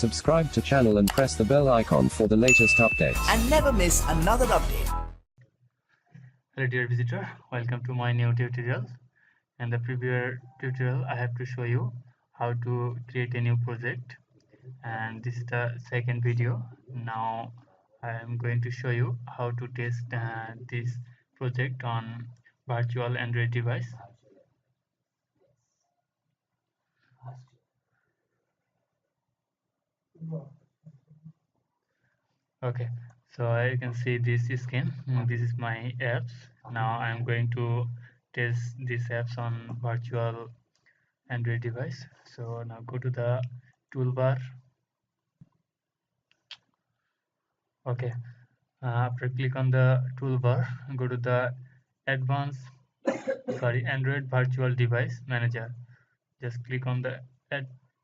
subscribe to channel and press the bell icon for the latest updates. And never miss another update. Hello dear visitor, welcome to my new tutorial. In the previous tutorial I have to show you how to create a new project, and this is the second video. Now I am going to show you how to test this project on virtual Android device. Okay, so you can see this screen. This is my apps. Now I am going to test these apps on virtual Android device. So now go to the toolbar. Okay, after click on the toolbar, go to the Android virtual device manager. Just click on the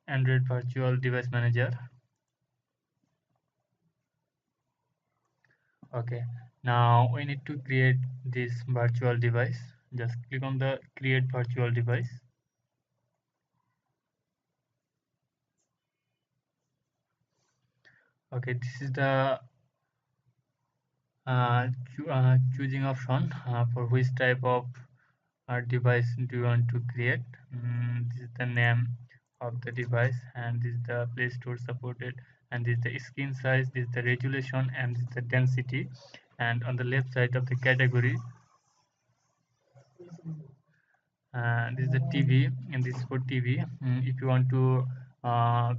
Android virtual device manager. Okay, now we need to create this virtual device. Just click on the create virtual device. Okay, this is the choosing option for which type of device do you want to create. This is the name of the device, and this is the Play Store supported, and this is the screen size, this is the resolution, and this is the density. And on the left side of the category, this is the TV, and this is for TV. If you want to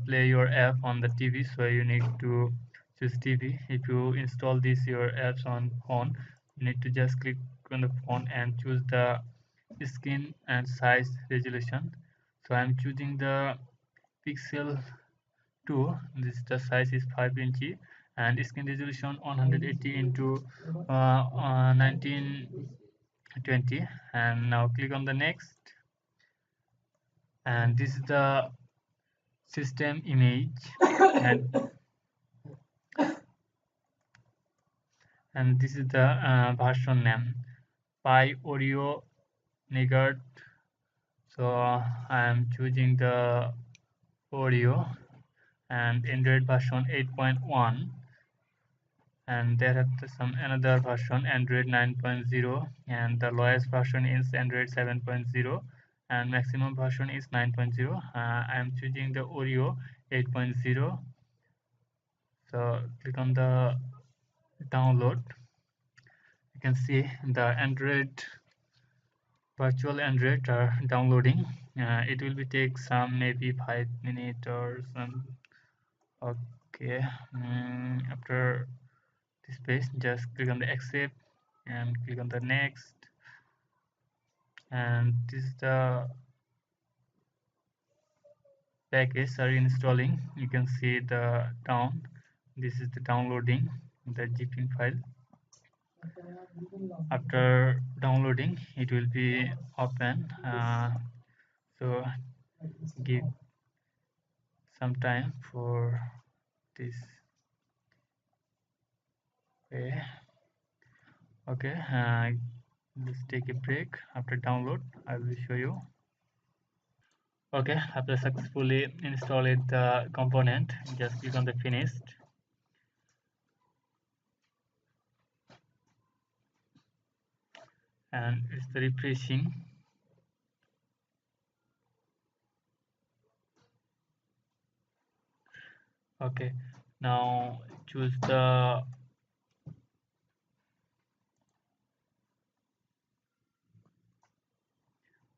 play your app on the TV, so you need to choose TV. If you install this your apps on phone, you need to just click on the phone and choose the screen and size resolution. So I'm choosing the Pixel 2. This the size is 5 inch and screen resolution 180 into 1920. And now click on the next, and this is the system image, and this is the version name Pi Oreo Nougat. So I am choosing the Oreo, and Android version 8.1, and there are some another version Android 9.0, and the lowest version is Android 7.0, and maximum version is 9.0. I am choosing the Oreo 8.0. So click on the download. You can see the Android virtual Android are downloading. It will be take some maybe 5 minutes or some. Okay, after this page, just click on the accept and click on the next, and this is the package are installing. You can see the down. This is the downloading the zip file. After downloading, it will be open. So give some time for this. Okay, let's take a break. After download, I will show you. Okay, after successfully installing the component, just click on the finished. And it's the refreshing. Okay, now choose the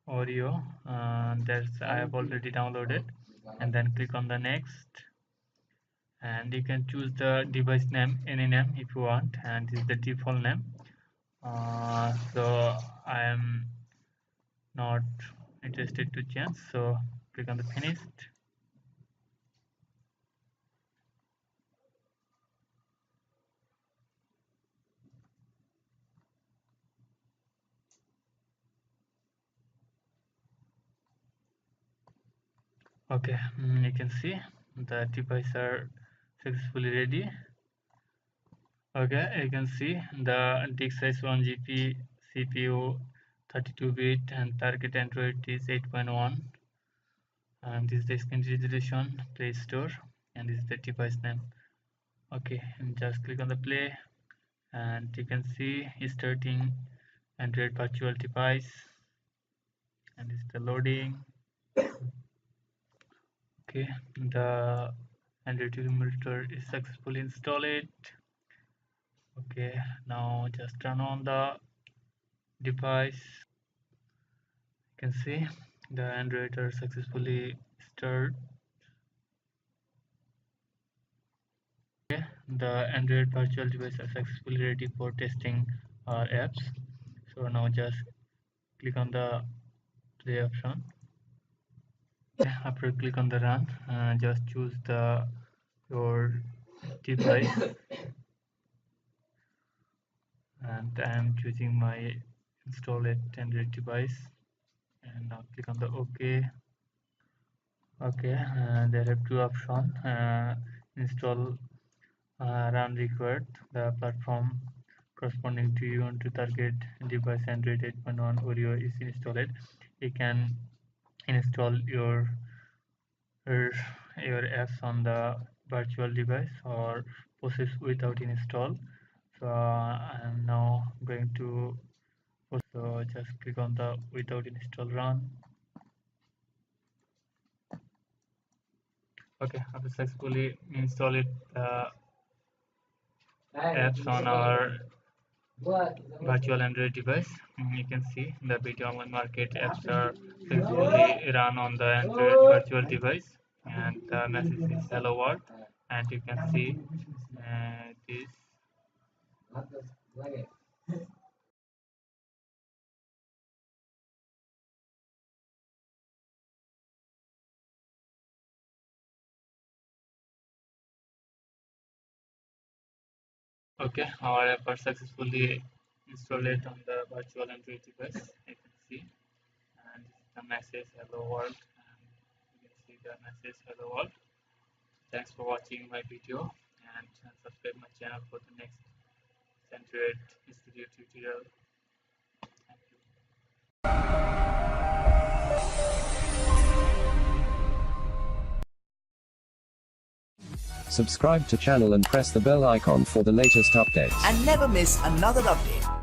Oreo that's I have already downloaded, and then click on the next, and you can choose the device name, any name if you want, and this is the default name. So I am not interested to change, so click on the finished. Okay, you can see the device are successfully ready. Okay, you can see the disk size 1 GB, CPU 32-bit, and target Android is 8.1, and this is the screen resolution, Play Store. and this is the device name. Okay, and just click on the play, and you can see it's starting Android virtual device, and this is the loading. Okay, the Android Emulator is successfully installed. Okay, now just turn on the device. You can see the Android are successfully started. Okay, the Android virtual device are successfully ready for testing our apps. So now just click on the play option. Okay, after click on the run, just choose your device, and I am choosing my installed Android device, and now click on the OK. Okay, there are two options: install run required. The platform corresponding to you want to target device Android 8.1 Oreo is installed. You can install your apps on the virtual device or process without install. So I am now going to so just click on the without install run. Okay, I've successfully installed apps on our virtual Android device. You can see the video online market apps are successfully run on the Android virtual device, and the message is hello world, and you can see this. Okay, our app are successfully installed on the virtual Android device. You can see, and this is the message hello world, and you can see the message hello world. Thanks for watching my video, and subscribe my channel for the next Android Studio tutorial. Thank you. Subscribe to channel and press the bell icon for the latest updates. And never miss another update.